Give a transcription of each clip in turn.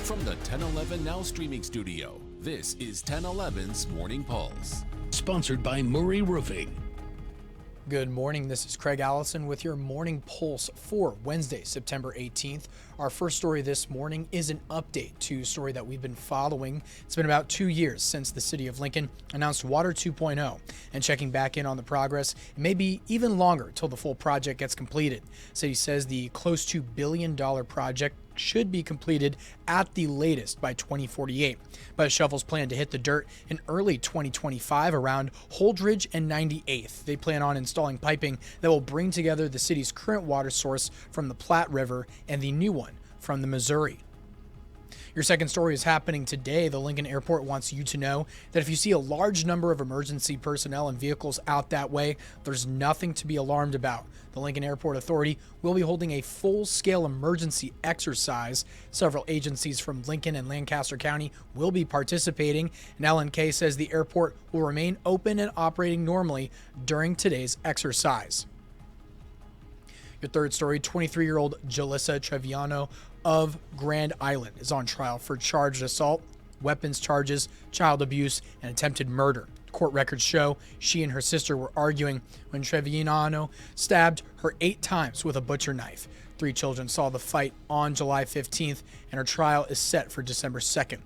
From the 1011 Now streaming studio, this is 1011's Morning Pulse. Sponsored by Murray Roofing. Good morning. This is Craig Allison with your Morning Pulse for Wednesday, September 18th. Our first story this morning is an update to a story that we've been following. It's been about 2 years since the city of Lincoln announced Water 2.0, and checking back in on the progress, it may be even longer till the full project gets completed. City says the close to $1 billion project should be completed at the latest by 2048. But shovels plan to hit the dirt in early 2025 around Holdridge and 98th. They plan on installing piping that will bring together the city's current water source from the Platte River and the new one from the Missouri. Your second story is happening today. The Lincoln Airport wants you to know that if you see a large number of emergency personnel and vehicles out that way, there's nothing to be alarmed about. The Lincoln Airport Authority will be holding a full-scale emergency exercise. Several agencies from Lincoln and Lancaster County will be participating, and LNK says the airport will remain open and operating normally during today's exercise. Your third story, 23-year-old Jalissa Treviano of Grand Island is on trial for charged assault, weapons charges, child abuse, and attempted murder. Court records show she and her sister were arguing when Treviano stabbed her 8 times with a butcher knife. 3 children saw the fight on July 15th, and her trial is set for December 2nd.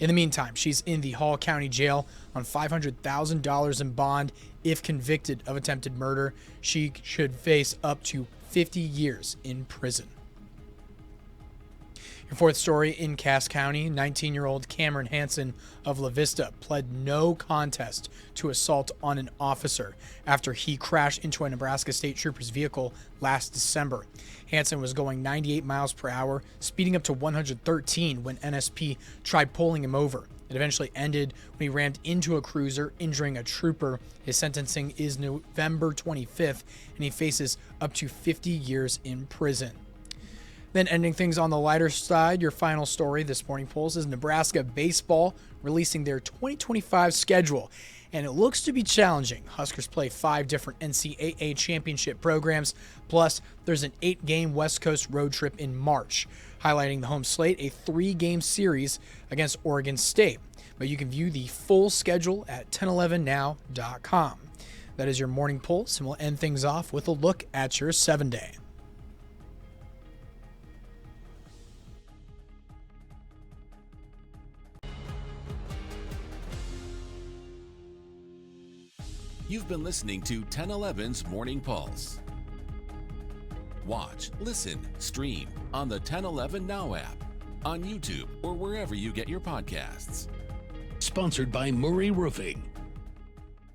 In the meantime, she's in the Hall County Jail on $500,000 in bond. If convicted of attempted murder, she should face up to 50 years in prison. Your fourth story, in Cass County, 19-year-old Cameron Hansen of La Vista pled no contest to assault on an officer after he crashed into a Nebraska State Trooper's vehicle last December. Hansen was going 98 miles per hour, speeding up to 113 when NSP tried pulling him over. It eventually ended when he rammed into a cruiser, injuring a trooper. His sentencing is November 25th, and he faces up to 50 years in prison. Then ending things on the lighter side, your final story this morning, Pulse, is Nebraska Baseball releasing their 2025 schedule, and it looks to be challenging. Huskers play 5 different NCAA championship programs, plus there's an 8-game West Coast road trip in March, highlighting the home slate, a 3-game series against Oregon State. But you can view the full schedule at 1011now.com. That is your morning Pulse, and we'll end things off with a look at your 7-day. You've been listening to 1011's Morning Pulse. Watch, listen, stream on the 1011 Now app, on YouTube, or wherever you get your podcasts. Sponsored by Murray Roofing.